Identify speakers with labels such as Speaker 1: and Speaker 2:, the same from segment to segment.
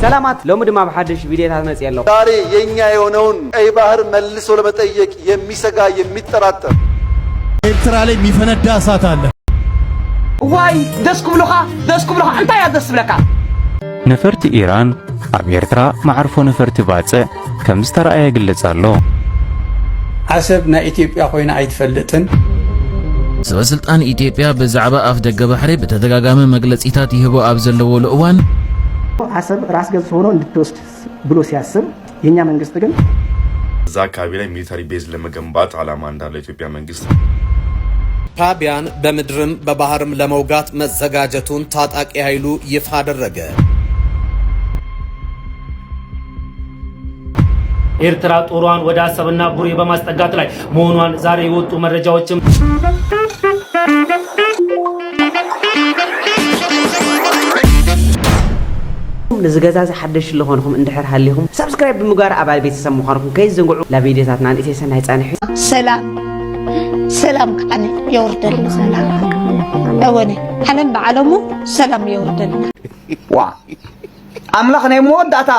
Speaker 1: ሰላማት ለሙድማ በሐድሽ ቪዲዮታት መጽ ያለው
Speaker 2: ዛሬ የኛ የሆነውን ቀይ ባህር መልሶ ለመጠየቅ የሚሰጋ የሚጠራጠር
Speaker 3: ኤርትራ ላይ የሚፈነዳ እሳት አለ።
Speaker 1: ዋይ ደስኩብሉኻ እንታይ ያደስብለካ
Speaker 4: ነፈርቲ ኢራን ኣብ ኤርትራ ማዕርፎ ነፈርቲ ባጽዕ ከም ዝተረኣየ ይግለጻሎ።
Speaker 5: ዓሰብ ናይ ኢትዮጵያ ኮይና ኣይትፈልጥን።
Speaker 6: ሰበስልጣን ኢትዮጵያ በዛዕባ አፍ ደገ ባሕሪ በተደጋጋሚ መግለጺታት ይህቦ ኣብ ዘለዎ ለእዋን
Speaker 7: ዓሰብ ራስ ገዝ ሆኖ እንድትወስድ ብሎ ሲያስብ የኛ መንግስት ግን
Speaker 8: እዛ አካባቢ ላይ ሚሊታሪ ቤዝ ለመገንባት ዓላማ እንዳለው ኢትዮጵያ መንግስት
Speaker 9: ሻዕቢያን በምድርም በባህርም ለመውጋት መዘጋጀቱን ታጣቂ ኃይሉ ይፋ አደረገ።
Speaker 10: ኤርትራ ጦሯን ወደ አሰብና ቡሬ በማስጠጋት ላይ መሆኗን ዛሬ የወጡ መረጃዎችም
Speaker 1: ለዝገዛዝ ሐደሽ ለሆንኩም እንድሕር ሃሊኩም ሰብስክራይብ ብምግባር አባል ቤተሰብ ምዃንኩም ከይዘንጉዑ ለቪዲዮታትና እንእቴሰና ይጻንሕ
Speaker 11: ሰላም ቃነ ይወርደል ሰላም አወኔ ዓለም በዓለሙ ሰላም ይወርደል
Speaker 12: ዋ አምላኽ ናይ መወዳእታ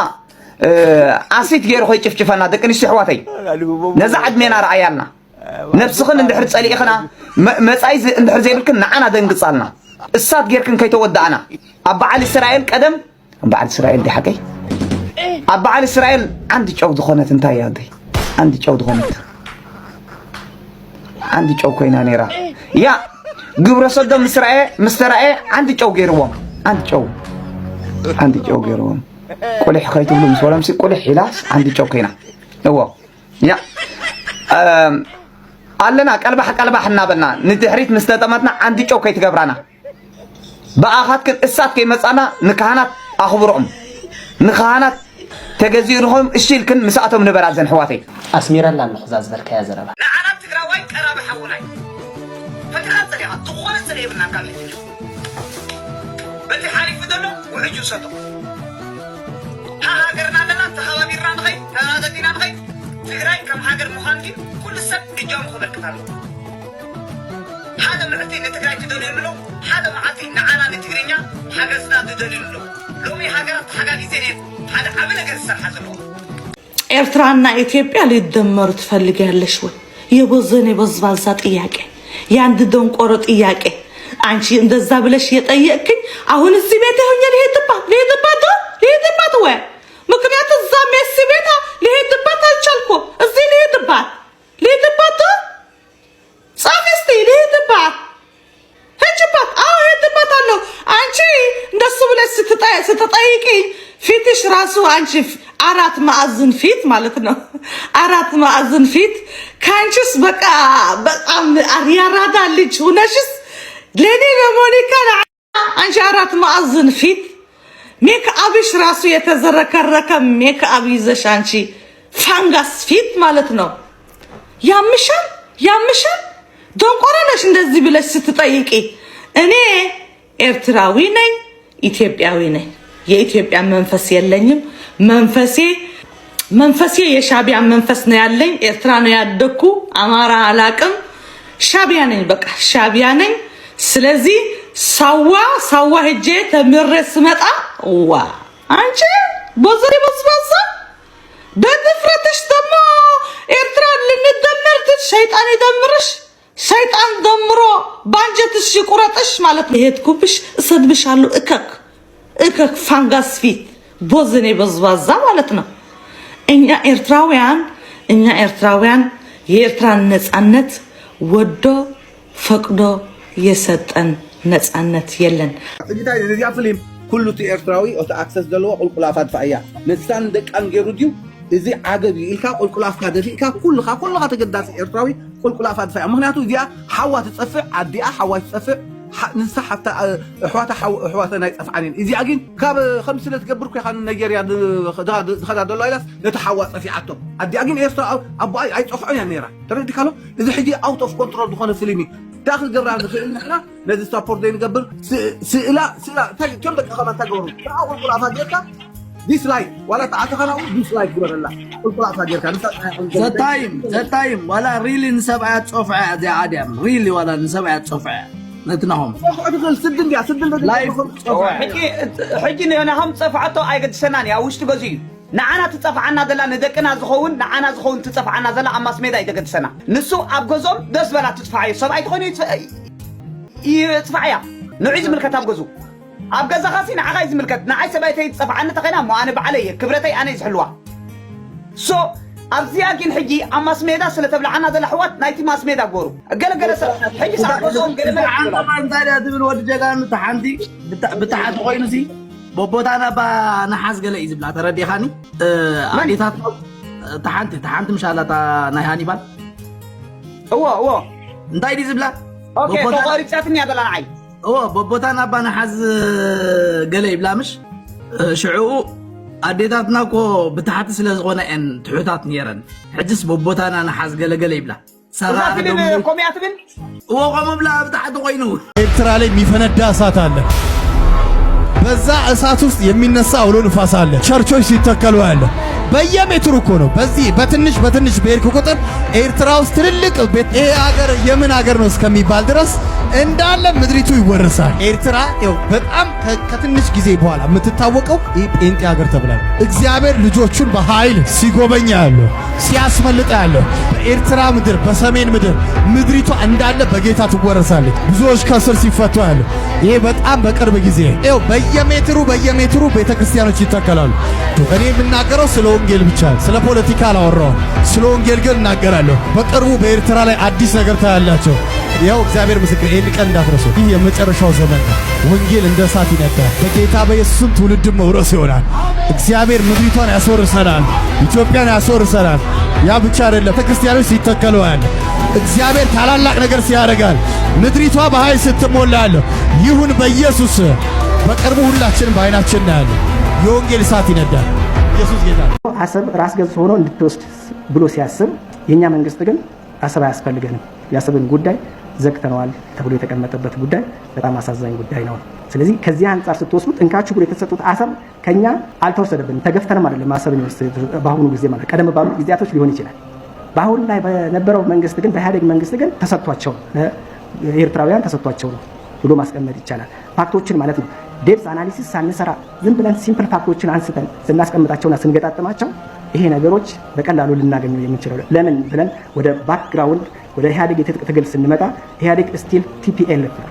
Speaker 12: አሲት ገይሩ ኾይ ጭፍጭፈና ደቂ ኣንስትዮ ኣሕዋተይ ነዛ ዕድሜና ረኣያልና ነፍስኽን እንድሕር ጸሊእኽና መጻኢ እንድሕር ዘይብልክን ንዓና ደንግጻልና እሳት ጌርክን ከይተወዳእና ኣብ በዓል እስራኤል ቀደም በዓል እስራኤል ዲ ሓቀይ ኣብ በዓል እስራኤል ዓንዲ ጨው ዝኾነት እንታይ እያ ዲ ዓንዲ ጨው ዝኾነት عندي جو كوينا نيرا يا قبر صدام مسترأي عندي جو غيرهم عندي جو غيرهم كل حكايته بلو مسولا مسي كل حلاس عندي جو كوينا هو يا قالنا قلبح حنابنا نتحريت مستطمتنا عندي جو كي تقبرانا بآخات كن السات كي مسانا نكهانات أخبرهم نكهانات تجزيرهم الشيل كن مساعتهم نبرات زين حواتي
Speaker 7: أسميرا لان خزاز بركايا زربا
Speaker 12: تقول سريبنا كامل بدي حالي فدلو وحجو سطو هاجرنا لنا تخوابيرنا نخي هذا دينا نخي تغراي كم هاجر مخانجي كل سب إجام خبر كتابو هذا معتي نتغراي تدولين له هذا معتي نعانا نتغرينيا حاجزنا تدولين له لومي هاجرات حاجة زينين هذا عمل قرصر حزلو
Speaker 11: ኤርትራና ኢትዮጵያ ሊደመሩ ትፈልጋለሽ ወይ የቦዘኔ በዝባዛት ጥያቄ ያንድ ደንቆሮ ጥያቄ አንቺ እንደዛ ብለሽ የጠየቅኝ አሁን እዚህ ቤት ሆኜ ልሄድባት ወይ ምክንያቱም እዛ ሜሲ ቤት ልሄድባት አልቻልኩ እዚህ ልሄድባት ጻፍስቲ ልሄድባት ሄጅባት ሄድባት አለው አንቺ እንደሱ ብለሽ ስትጠይቂ ፊትሽ ራሱ አንቺ አራት ማዕዘን ፊት ማለት ነው አራት ማዕዘን ፊት ካንቺስ በቃ በጣም ያራዳ ልጅ ሆነሽስ ለኔ ለሞኒካ አንቺ አራት ማዕዘን ፊት ሜክአፕሽ ራሱ የተዘረከረከ ሜክአፕ ይዘሽ አንቺ ፋንጋስ ፊት ማለት ነው ያምሻል ደንቆሮ ነሽ እንደዚህ ብለሽ ስትጠይቂ እኔ ኤርትራዊ ነኝ ኢትዮጵያዊ ነኝ የኢትዮጵያ መንፈስ የለኝም መንፈሴ የሻዕቢያ መንፈስ ነው ያለኝ ኤርትራ ነው ያደኩ አማራ አላቅም ሻዕቢያ ነኝ በቃ ሻዕቢያ ነኝ ስለዚህ ሳዋ ሄጄ ተምሬስ መጣ ዋ አንቺ ቦዘሪ በስባሳ በድፍረትሽ ደሞ ኤርትራ ልንደመርት ሸይጣን ይደምርሽ ሸይጣን ደምሮ ባንጀትሽ ይቁረጥሽ ማለት ነው ሄድኩብሽ እሰድብሻለሁ እከክ ፋንጋስ ፊት ቦዘኔ በዝባዛ ማለት ነው እኛ ኤርትራውያን የኤርትራን ነጻነት ወዶ ፈቅዶ የሰጠን ነጻነት የለን
Speaker 12: እንግዲህ እዚያ ፍሊም ኩሉ ኤርትራዊ ኦቶ አክሰስ ደለው ቁልቁላፋት ፈያ ነጻን ደቃን ገሩዲው እዚ ዓገብ ኢልካ ቁልቁላፍ ካደፊካ ኩልኻ ተገዳስ ኤርትራዊ ቁልቁላፋት ፈያ ምክንያቱ እዚያ ሓዋ ትጸፍዕ አዲኣ ሓዋ ትጸፍዕ ننسى حتى حواتنا يصفعنين إذا أجين كاب 5 سنة تقبر كي خان نيجيريا خذ دولار إلاس نتحوط في عتهم أدي أجين إيسترا أبو أي تصفعني النيرة ترى دي كلام إذا حدي أوت أوف كنترول دخان فيلمي تأخذ جرّان دخل إحنا نزل سبورت دين قبل سئلا كم دقيقة خمان تجورو أول كل أفاجئك ديسلايك ولا تعتقنا ديسلايك قبل الله كل أفاجئك
Speaker 5: ذا تايم ولا ريلي نسبعات صفعة دي عادي ريلي ولا نسبعات صفعة
Speaker 12: نتناهم سدن يا سدن لايف
Speaker 1: حجي انا هم صفعته ايقد سناني او وشت غزي نعنا تصفعنا دلا ندقنا زخون نعنا زخون تصفعنا دلا اماس ميدا يدقد سنا نسو ابغزوم دس بلا تدفعي سبعي تخوني يدفعيا نعيز ملكت ابغزو ابغز خاصي نعايز ملكت نعاي سبايتي تصفعنا تخينا مو انا بعلي كبرتي انا يزحلوا سو ابزياكين حجي اماس ميدا سلتبلعنا دلا حوات نايتي ماس ميدا غورو قال حجي ساعه قال
Speaker 12: عند ما انت تبل ود جغان تحنتي بتاعت خوينسي بوبوتانا با نحاس قال يزبلا تردي خاني اديتات تحنت مش الله تا نهاني بال
Speaker 1: هو
Speaker 12: انتي دي زبلا
Speaker 1: اوكي فقوري تشاتني هذا العين
Speaker 12: هو بوبوتانا با نحاس قال يبلا مش شعو اديتاتنا كو بتاعت سلازغونه ان تحوتات نيرن حجس بوبوتانا نحاس قال يبلا سرا
Speaker 1: كوميات بن
Speaker 12: هو قام بلا بتاعت خوينو
Speaker 3: ኤርትራ ላይ የሚፈነዳ እሳት አለ። በዛ እሳት ውስጥ የሚነሳ አውሎ ንፋስ አለ። ቸርቾች ሲተከሉ አለ። በየሜትሩ እኮ ነው። በዚህ በትንሽ በኤርክ ቁጥር ኤርትራ ውስጥ ትልልቅ ቤት ይሄ ሀገር የምን ሀገር ነው እስከሚባል ድረስ እንዳለ ምድሪቱ ይወርሳል። ኤርትራ ያው በጣም ከትንሽ ጊዜ በኋላ የምትታወቀው ይሄ ጴንጤ ሀገር ተብሏል። እግዚአብሔር ልጆቹን በኃይል ሲጎበኛ ያለው ሲያስመልጥ ያለው በኤርትራ ምድር በሰሜን ምድር ምድሪቷ እንዳለ በጌታ ትወረሳለች። ብዙዎች ከስር ሲፈቱ ያለው ይሄ በጣም በቅርብ ጊዜ ያው በየሜትሩ ቤተክርስቲያኖች ይተከላሉ። እኔ የምናገረው ስለ ወንጌል ብቻ ስለ ፖለቲካ አላወራው። ስለ ወንጌል ግን እናገራለሁ። በቅርቡ በኤርትራ ላይ አዲስ ነገር ታያላችሁ። ያው እግዚአብሔር ምስክር ይሄን ቀን እንዳትረሱ። ይህ የመጨረሻው ዘመን ነው። ወንጌል እንደ እሳት ይነዳል። በጌታ በኢየሱስም ትውልድም መውረስ ይሆናል። እግዚአብሔር ምድሪቷን ያስወርሰናል። ኢትዮጵያን ያስወርሰናል። ያ ብቻ አይደለም፣ ቤተክርስቲያኖች ሲተከሉ ያለ እግዚአብሔር ታላላቅ ነገር ሲያደርጋል። ምድሪቷ በኃይል ስትሞላ ያለው ይሁን በኢየሱስ በቅርቡ ሁላችንም በአይናችን እናያለን። የወንጌል እሳት ይነዳል። ኢየሱስ ጌታ ነው።
Speaker 7: አሰብ ራስ ገዝ ሆኖ እንድትወስድ ብሎ ሲያስብ የኛ መንግስት ግን አሰብ አያስፈልገንም፣ የአሰብን ጉዳይ ዘግተነዋል ተብሎ የተቀመጠበት ጉዳይ በጣም አሳዛኝ ጉዳይ ነው። ስለዚህ ከዚህ አንፃር ስትወስዱት እንካችሁ ብሎ የተሰጡት አሰብ ከኛ አልተወሰደብንም፣ ተገፍተንም አይደለም አሰብን በአሁኑ ጊዜ ማለት ቀደም ባሉ ጊዜያቶች ሊሆን ይችላል። በአሁን ላይ በነበረው መንግስት ግን በኢህአዴግ መንግስት ግን ተሰጥቷቸው ኤርትራውያን ተሰጥቷቸው ነው ብሎ ማስቀመጥ ይቻላል። ፋክቶችን ማለት ነው። ዴፕስ አናሊሲስ ሳንሰራ ዝም ብለን ሲምፕል ፋክቶችን አንስተን ስናስቀምጣቸውና ስንገጣጥማቸው ይሄ ነገሮች በቀላሉ ልናገኘው የምንችለው ለምን ብለን ወደ ባክግራውንድ ወደ ኢህአዴግ የትጥቅ ትግል ስንመጣ ኢህአዴግ ስቲል ቲፒኤልኤፍ ነው።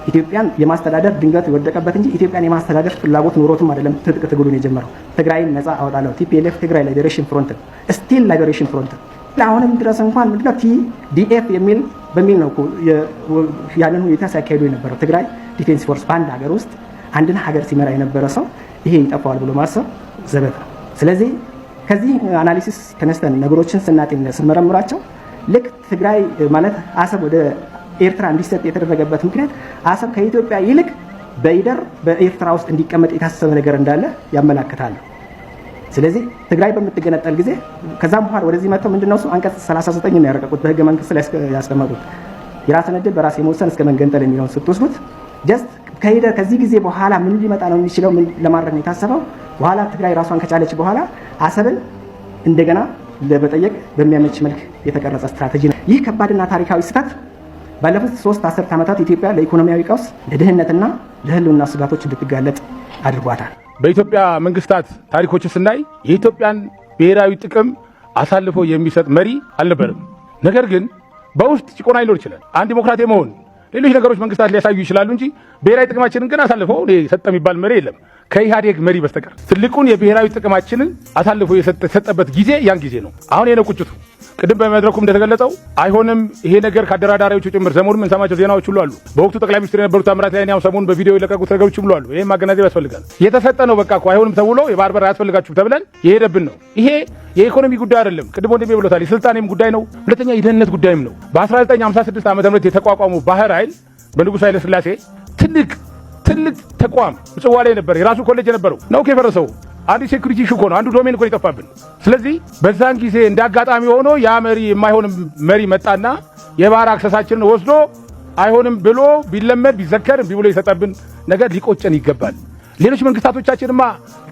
Speaker 7: ኢትዮጵያን የማስተዳደር ድንገት የወደቀበት እንጂ ኢትዮጵያን የማስተዳደር ፍላጎት ኖሮትም አይደለም ትጥቅ ትግሉን የጀመረው። ትግራይን ነፃ አወጣለሁ ቲፒኤልኤፍ ትግራይ ሊበሬሽን ፍሮንት ስቲል ሊበሬሽን ፍሮንት አሁንም ድረስ እንኳን ምንድነው ቲዲኤፍ በሚል ነው ያንን ሁኔታ ሲያካሂዱ የነበረው። ትግራይ ዲፌንስ ፎርስ በአንድ ሀገር ውስጥ አንድን ሀገር ሲመራ የነበረ ሰው ይሄ ይጠፋዋል ብሎ ማሰብ ዘበት ነው። ስለዚህ ከዚህ አናሊሲስ ተነስተን ነገሮችን ስንመረምራቸው ልክ ትግራይ ማለት አሰብ ወደ ኤርትራ እንዲሰጥ የተደረገበት ምክንያት አሰብ ከኢትዮጵያ ይልቅ በይደር በኤርትራ ውስጥ እንዲቀመጥ የታሰበ ነገር እንዳለ ያመላክታል። ስለዚህ ትግራይ በምትገነጠል ጊዜ ከዛም በኋላ ወደዚህ መጥተው ምንድነው እሱ አንቀጽ 39 ነው ያረቀቁት በህገ መንግስት ላይ ያስቀመጡት የራስን ዕድል በራስ የመወሰን እስከ መንገንጠል የሚለውን ስትወስዱት ጀስት ከይደር ከዚህ ጊዜ በኋላ ምን ሊመጣ ነው የሚችለው ምን ለማድረግ ነው የታሰበው? በኋላ ትግራይ ራሷን ከቻለች በኋላ አሰብን እንደገና ለመጠየቅ በሚያመች መልክ የተቀረጸ ስትራቴጂ ነው። ይህ ከባድና ታሪካዊ ስህተት ባለፉት 3 10 ዓመታት ኢትዮጵያ ለኢኮኖሚያዊ ቀውስ ለድህነትና ለህልውና ስጋቶች እንድትጋለጥ አድርጓታል።
Speaker 13: በኢትዮጵያ መንግስታት ታሪኮች ስናይ የኢትዮጵያን ብሔራዊ ጥቅም አሳልፎ የሚሰጥ መሪ አልነበረም። ነገር ግን በውስጥ ጭቆና ሊኖር ይችላል። አንድ ዲሞክራት የመሆን ሌሎች ነገሮች መንግስታት ሊያሳዩ ይችላሉ እንጂ ብሔራዊ ጥቅማችንን ግን አሳልፎ ሰጠ የሚባል መሪ የለም ከኢህአዴግ መሪ በስተቀር። ትልቁን የብሔራዊ ጥቅማችንን አሳልፎ የሰጠበት ጊዜ ያን ጊዜ ነው። አሁን የነ ቁጭቱ ቅድም በመድረኩም እንደተገለጸው አይሆንም ይሄ ነገር ከአደራዳሪዎቹ ጭምር ሰሞኑን የምንሰማቸው ዜናዎች ሁሉ አሉ። በወቅቱ ጠቅላይ ሚኒስትር የነበሩት ታምራት ላይኔ ሰሞኑን በቪዲዮ የለቀቁት ነገሮች ሁሉ አሉ። ይሄን ማገናዘብ ያስፈልጋል። የተሰጠ ነው በቃ እኮ አይሆንም ተብሎ የባህር በር አያስፈልጋችሁም ተብለን የሄደብን ነው። ይሄ የኢኮኖሚ ጉዳይ አይደለም። ቅድም ወንድሜ ብሎታል። የስልጣኔም ጉዳይ ነው። ሁለተኛ የደህንነት ጉዳይም ነው። በ1956 ዓ.ም የተቋቋመው ባህር ኃይል በንጉሥ ኃይለ ሥላሴ ትልቅ ተቋም ምጽዋ ላይ ነበር። የራሱ ኮሌጅ የነበረው ነው የፈረሰው። አንድ ሴኩሪቲ ሹኮ ነው። አንዱ ዶሜን እኮ ይጠፋብን። ስለዚህ በዛን ጊዜ እንዳጋጣሚ ሆኖ ያ መሪ የማይሆን መሪ መጣና የባህር አክሰሳችንን ወስዶ አይሆንም ብሎ ቢለመድ ቢዘከር ቢብሎ የሰጠብን ነገር ሊቆጨን ይገባል። ሌሎች መንግስታቶቻችንማ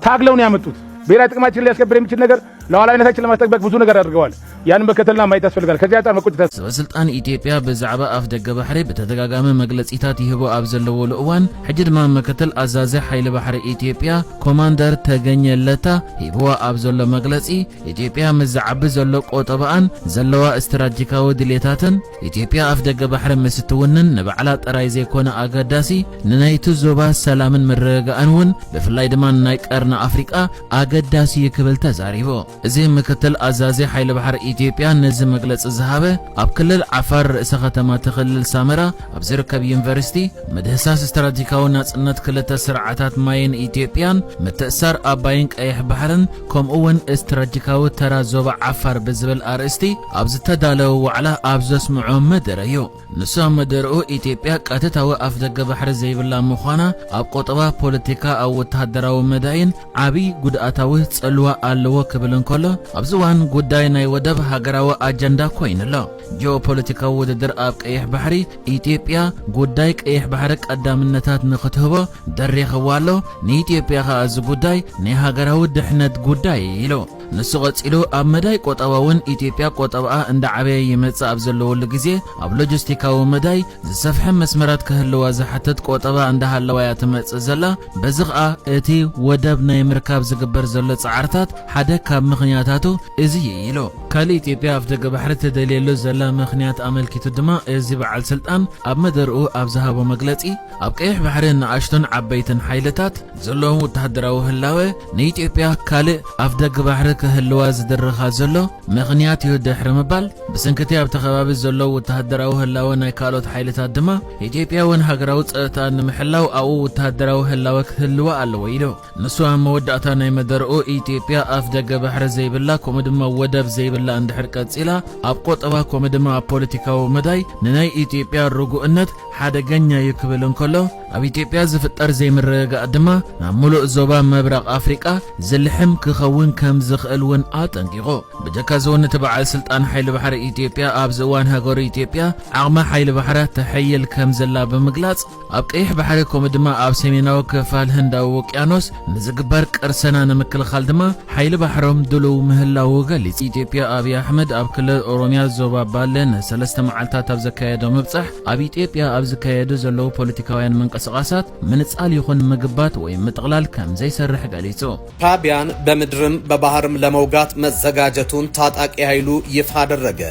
Speaker 13: ታግለው ነው ያመጡት። ብሔራዊ ጥቅማችንን ሊያስከብር የሚችል ነገር ለዋላይነታችን ለማስጠበቅ ብዙ ነገር አድርገዋል። ያንን በከተልና ማየት ያስፈልጋል። ከዚያ አንጻር መቆጨት
Speaker 6: ሰበስልጣን ኢትዮጵያ በዛዕባ አፍ ደገ ባሕሪ በተደጋጋሚ መግለጺታት ይህቦ ኣብ ዘለዎ እዋን ሕጂ ድማ መከተል ኣዛዚ ሓይሊ ባሕሪ ኢትዮጵያ ኮማንደር ተገኘለታ ሂብዋ ኣብ ዘሎ መግለጺ ኢትዮጵያ ምዝዓቢ ዘሎ ቆጠባኣን ዘለዋ ስትራቴጂካዊ ድሌታትን ኢትዮጵያ ኣፍ ደገ ባሕሪ ምስትውንን ንባዕላ ጥራይ ዘይኮነ ኣገዳሲ ንናይቲ ዞባ ሰላምን ምርግጋእን እውን ብፍላይ ድማ ናይ ቀርኒ ኣፍሪቃ ኣገዳሲ ክብል ተዛሪቦ እዚ ምክትል ኣዛዚ ሓይሊ ባሕሪ ኢትዮጵያ ነዚ መግለጺ ዝሃበ ኣብ ክልል ዓፋር ርእሰ ከተማ ተኽልል ሳመራ ኣብ ዝርከብ ዩኒቨርሲቲ ምድህሳስ ስትራቴጂካዊ ናጽነት ክልተ ስርዓታት ማይን ኢትዮጵያን ምትእሳር ኣባይን ቀይሕ ባሕርን ከምኡውን ስትራቴጂካዊ ተራ ዞባ ዓፋር ብዝብል ኣርእስቲ ኣብ ዝተዳለወ ዋዕላ ኣብ ዘስምዖ መደረ እዩ። ንሱ ኣብ መደረኡ ኢትዮጵያ ቀጥታዊ ኣፍ ደገ ባሕሪ ዘይብላ ምዃና ኣብ ቆጠባ ፖለቲካ ኣብ ወተሃደራዊ መዳይን ዓብይ ጉድኣታዊ ጽልዋ ኣለዎ ክብል እንከሎ ኣብዚ እዋን ጉዳይ ናይ ወደብ ሃገራዊ ኣጀንዳ ኮይኑሎ ጂኦፖለቲካዊ ውድድር ኣብ ቀይሕ ባሕሪ ኢትዮጵያ ጉዳይ ቀይሕ ባሕሪ ቀዳምነታት ንኽትህቦ ደሪኽዋ ኣሎ ንኢትዮጵያ ኸ እዚ ጉዳይ ናይ ሃገራዊ ድሕነት ጉዳይ ኢሉ ንሱ ቐጺሉ ኣብ መዳይ ቆጠባ እውን ኢትዮጵያ ቆጠባኣ እንዳዓበየ ይመጽእ ኣብ ዘለወሉ ግዜ ኣብ ሎጂስቲካዊ መዳይ ዝሰፍሐ መስመራት ክህልዋ ዝሓትት ቆጠባ እንዳሃለዋ እያ ትመጽእ ዘላ በዚ ኸኣ እቲ ወደብ ናይ ምርካብ ዝግበር ዘሎ ጻዕርታት ሓደ ካብ ምኽንያታቱ እዚ ኢሉ ካልእ ኢትዮጵያ ኣፍ ደገ ባሕሪ ተደልየሉ ዘላ ምኽንያት ኣመልኪቱ ድማ እዚ በዓል ስልጣን ኣብ መደርኡ ኣብ ዝሃቦ መግለጺ ኣብ ቀይሕ ባሕሪ ንኣሽቶን ዓበይትን ሓይልታት ዘለዎም ወተሃደራዊ ህላወ ንኢትዮጵያ ካልእ ኣፍ ደገ ባሕሪ ክህልዋ ዝድርኻ ዘሎ ምኽንያት እዩ ድሕሪ ምባል ብስንክቲ ኣብቲ ከባቢ ዘሎ ወተሃደራዊ ህላወ ናይ ካልኦት ሓይልታት ድማ ኢትዮጵያ እውን ሃገራዊ ፀጥታ ንምሕላው ኣብኡ ወተሃደራዊ ህላወ ክህልዋ ኣለዎ ኢሉ ንሱ ኣብ መወዳእታ ናይ መደርኡ ኢትዮጵያ ኣፍ ደገ ባሕሪ ዘይብላ ከምኡ ድማ ወደብ ዘይብላ እንድሕር ቀጺላ ኣብ ቆጠባ ከምኡ ድማ ኣብ ፖለቲካዊ መዳይ ንናይ ኢትዮጵያ ርጉእነት ሓደገኛ እዩ ክብል እንከሎ ኣብ ኢትዮጵያ ዝፍጠር ዘይምርግጋእ ድማ ናብ ሙሉእ ዞባ ምብራቕ ኣፍሪቃ ዝልሕም ክኸውን ከም ዝኽእል እውን ኣጠንቂቑ ብጀካ ዝውን እቲ በዓል ስልጣን ሓይሊ ባሕሪ ኢትዮጵያ ኣብዚ እዋን ሃገሩ ኢትዮጵያ ዓቕሚ ሓይሊ ባሕሪ ተሐይል ከም ዘላ ብምግላጽ ኣብ ቀይሕ ባሕሪ ከምኡ ድማ ኣብ ሰሜናዊ ክፋል ህንዳዊ ውቅያኖስ ንዝግበር ቅርሰና ንምክልኻል ድማ ሓይሊ ባሕሮም ድልው ምህላው ገሊጹ ኢትዮጵያ ኣብይ ኣሕመድ ኣብ ክልል ኦሮሚያ ዞባ ባለ ንሰለስተ መዓልታት ኣብ ዘካየዶ ምብጻሕ ኣብ ኢትዮጵያ ኣብ ዝካየዱ ዘለዉ ፖለቲካውያን መንቀሳቓሳት ምንጻል ይኹን ምግባት ወይ ምጥቕላል ከም ዘይሰርሕ ገሊጹ
Speaker 9: ሻዕቢያን በምድርም በባህርም ለመውጋት መዘጋጀቱን ታጣቂ ኃይሉ ይፋ አደረገ።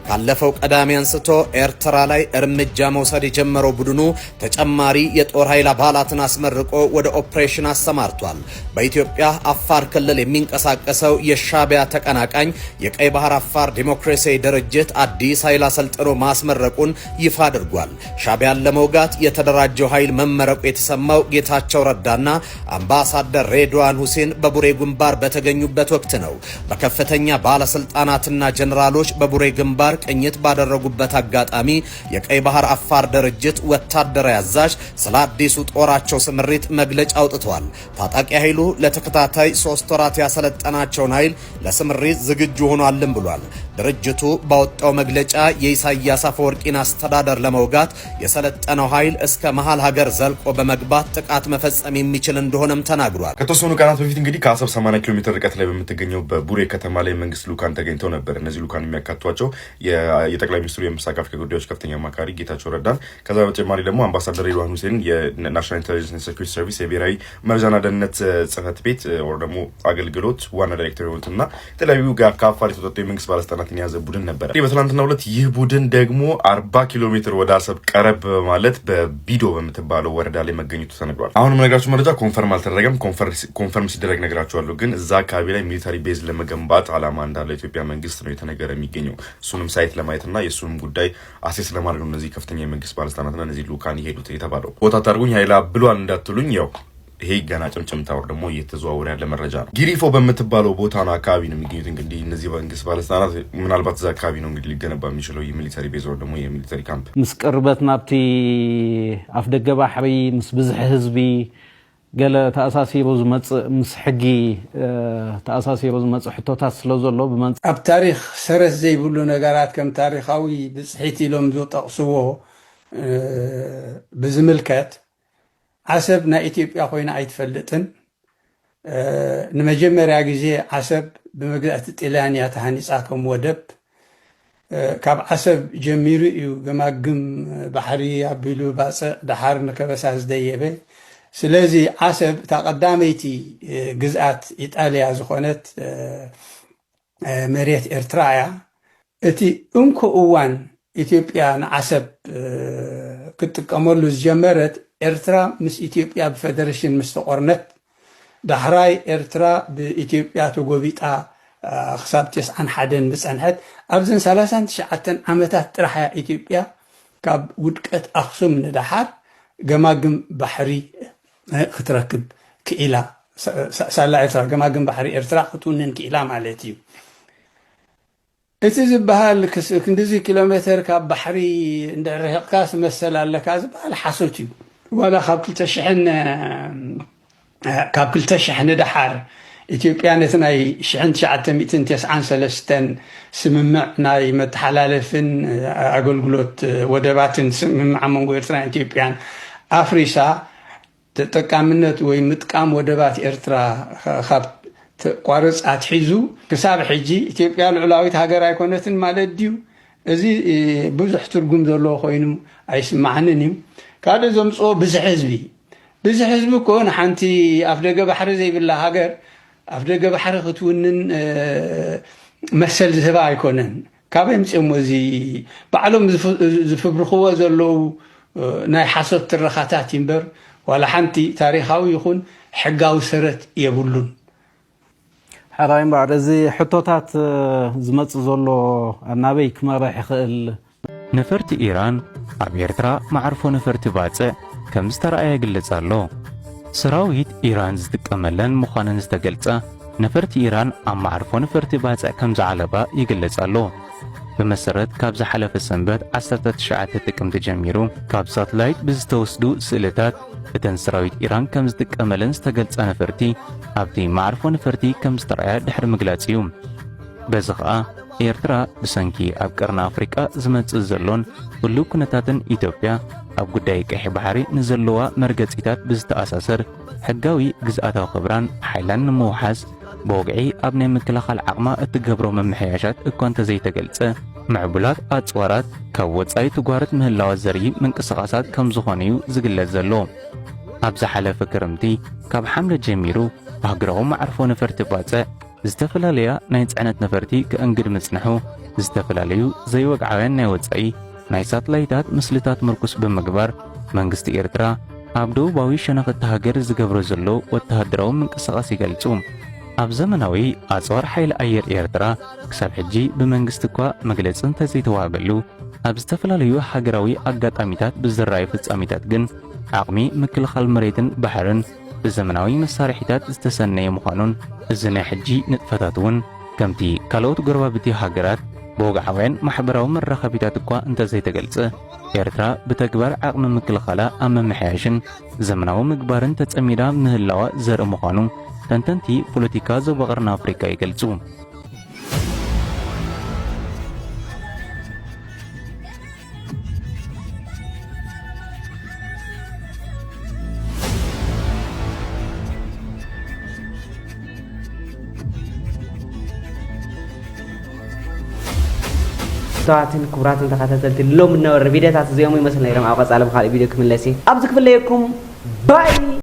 Speaker 9: ካለፈው ቀዳሚ አንስቶ ኤርትራ ላይ እርምጃ መውሰድ የጀመረው ቡድኑ ተጨማሪ የጦር ኃይል አባላትን አስመርቆ ወደ ኦፕሬሽን አሰማርቷል። በኢትዮጵያ አፋር ክልል የሚንቀሳቀሰው የሻዕቢያ ተቀናቃኝ የቀይ ባህር አፋር ዲሞክራሲያዊ ድርጅት አዲስ ኃይል አሰልጥኖ ማስመረቁን ይፋ አድርጓል። ሻዕቢያን ለመውጋት የተደራጀው ኃይል መመረቁ የተሰማው ጌታቸው ረዳና አምባሳደር ሬድዋን ሁሴን በቡሬ ግንባር በተገኙበት ወቅት ነው። በከፍተኛ ባለስልጣናትና ጀነራሎች በቡሬ ግንባር ቅኝት ባደረጉበት አጋጣሚ የቀይ ባህር አፋር ድርጅት ወታደራዊ አዛዥ ስለ አዲሱ ጦራቸው ስምሪት መግለጫ አውጥቷል። ታጣቂ ኃይሉ ለተከታታይ 3 ወራት ያሰለጠናቸውን ኃይል ለስምሪት ዝግጁ ሆኗልም ብሏል። ድርጅቱ ባወጣው መግለጫ የኢሳያስ አፈወርቂን አስተዳደር ለመውጋት የሰለጠነው ኃይል እስከ መሃል ሀገር ዘልቆ በመግባት ጥቃት መፈጸም የሚችል እንደሆነም ተናግሯል።
Speaker 8: ከተወሰኑ ቀናት በፊት እንግዲህ ከአሰብ 80 ኪሎ ሜትር ርቀት ላይ በምትገኘው በቡሬ ከተማ ላይ መንግስት ልኡካን ተገኝተው ነበር። እነዚህ ልኡካን የሚያካትቷቸው የጠቅላይ ሚኒስትሩ የምስራቅ አፍሪካ ጉዳዮች ከፍተኛ አማካሪ ጌታቸው ረዳን፣ ከዛ በተጨማሪ ደግሞ አምባሳደር ሬድዋን ሁሴን የናሽናል ኢንተለጀንስ ሴኩሪቲ ሰርቪስ የብሔራዊ መረጃና ደህንነት ጽህፈት ቤት ወር ደግሞ አገልግሎት ዋና ዳይሬክተር የሆኑትና የተለያዩ ከአፋር የተወጣጡ የመንግስት ባለስልጣናትን የያዘ ቡድን ነበር። በትናንትናው ዕለት ይህ ቡድን ደግሞ 40 ኪሎ ሜትር ወደ አሰብ ቀረብ በማለት በቢዶ በምትባለው ወረዳ ላይ መገኘቱ ተነግሯል። አሁን የምነግራችሁ መረጃ ኮንፈርም አልተደረገም። ኮንፈርም ሲደረግ ነግራችኋለሁ። ግን እዛ አካባቢ ላይ ሚሊታሪ ቤዝ ለመገንባት አላማ እንዳለው የኢትዮጵያ መንግስት ነው የተነገረ የሚገኘው። እሱንም ሳይት ለማየትና የእሱንም ጉዳይ አሴስ ለማድረግ ነው እነዚህ ከፍተኛ የመንግስት ባለስልጣናትና እነዚህ ልኡካን ይሄዱት የተባለው። ቦታ ታርጉኝ ኃይላ ብሏል እንዳትሉኝ ያው ይሄ ገና ጭምጭምታው ደግሞ እየተዘዋወረ ያለ መረጃ ነው። ጊሪፎ በምትባለው ቦታ ነው አካባቢ ነው የሚገኙት። እንግዲህ እነዚህ መንግስት ባለስልጣናት ምናልባት እዛ አካባቢ ነው እንግዲህ ሊገነባ የሚችለው የሚሊታሪ ቤዝ ወይ ደግሞ የሚሊታሪ ካምፕ
Speaker 14: ምስ ቅርበት ናብቲ አፍ ደገ ባሕሪ ምስ ብዙሕ ህዝቢ ገለ ተኣሳሲሩ ዝመጽእ ምስ ሕጊ ተኣሳሲሩ ዝመጽእ ሕቶታት ስለ ዘሎ ብመንጽ
Speaker 5: ኣብ ታሪክ ሰረዝ ዘይብሉ ነገራት ከም ታሪካዊ ብጽሒት ኢሎም ዝጠቕስዎ ብዝምልከት ዓሰብ ናይ ኢትዮጵያ ኮይና ኣይትፈልጥን። ንመጀመርያ ግዜ ዓሰብ بمجزأة الطليانية تهانيساكم ودب كاب عسب جميرو يو جماجم بحري عبيلو باس دحار نكبساز ديبه سلازي عسب تقداميتي جزءات إيطاليا زخونت مريت إرترايا اتي انكو اوان إثيوبيا عسب كنت كمالو جمرت إرترا مس إثيوبيا بفدرشن مستقرنت دحراي إرترا بإثيوبيا تقوبيتا خساب 91 بسنحت أبزن 39 عمتات ترحيا إثيوبيا كاب ودكت أخصم ندحار جماجم بحري ختركب كإلا سالا إرترا جماجم بحري إرترا ختونن كإلا مالتيو إتي زبهال كندزي كيلومتر كاب بحري ندرهق كاس مسلا لكاز بحال حصوتيو ولا خاب كل تشحن دحار إثيوبيا نتناي شحن شعتم إتنتيس عن سلستن سممع ناي متحلالفن أقولقلوت ودباتن سممع من غيرتنا إثيوبيا أفريسا تتكامنت ويمتكام ودبات إرترا خاب قارص أتحيزو كساب حجي إثيوبيا العلاويت هاجر أيقونتن مالديو إزي بزح ترجم ذلوا خوينو أيسمعنني كذا زمصو بزح حزبي كون حنتي أفدقة بحر زي بالله هاجر أفدقة بحر ختونن مسل زهبا يكونن كابهم سموزي بعلم زفبرخوا زلوا ناي حسب الرخاتات ينبر ولا حنتي تاريخاوي يكون حقاو سرت يبولون
Speaker 14: حرايم بعد زي حطوتات زمت زلوا النبي كما راح يخل
Speaker 4: نفرت إيران أميرترا معرفو نفرت باتص كم استرأي قلصالو سراويت إيران زتكملن مخانن زتقلصا نفرت إيران أم معرفو نفرت باتص كم زعلبا يقلصالو بمسرت كاب زحلف السنبت 19 تقم تجميرو كاب ساتلايت بزتوسدو سئلتات بتن سراويت إيران كم زتكملن زتقلصا نفرتي أبدي معرفو نفرتي كم استرأي دحر مقلاتيوم بزخا إيرترا بسنكي أبقرنا أفريقيا زمت الزلون كلو كنتاتن إثيوبيا أب قداي كحي بحري نزلوا مرقصيتات بزتأساسر حقاوي جزءاتها خبران حيلان موحز بوقعي أبني مكلخال عقما اتقبرو ممحياشات اكوانت زي تقلصة معبولات أتصوارات كواتساي تقوارت مهلاوات زري من قصقاسات كم زخونيو زقلت زلو أبزا حالة فكرمتي كاب حملة جميرو بهقرغو معرفو نفرت باتسا زتفلاليا نايت عنت نفرتي كأنقر مصنحو زتفلاليو زي وقعوين نايواتساي ناي ساتلايتات مسلتات مركز بمقبار منقست إيرترا أبدو باوي شناق التهاجر زقبرو زلو والتهدرو من قصقاسي قلتوم أب زمناوي أصوار حيل أير إيرترا كساب حجي بمنقستكوا مقلتسن تزيتوابلو أب زتفلاليو حقراوي أقات أميتات بزراي فتس أميتات جن عقمي مكل خال مريتن بحرن بزمناوي مسارحيتات استسنى مخانون الزنا حجي نتفتاتون كمتي كالوت قربابتي هاجرات بوقعوين محبراو من رخبيتاتكوا انت زي تقلصه إيرترا بتكبر عقم مكل خلا أما محياشن زمناو مقبارن تتأميرا مهلاوا زر مخانون تنتنتي بوليتيكا زو بغرنا أفريقيا يقلصو
Speaker 15: ساعتين كبرات تخاتلت اللوم النور فيديوهات زيوم مثلا يرم عقص على بخال فيديو كمل لسي أبزك بالليكم باي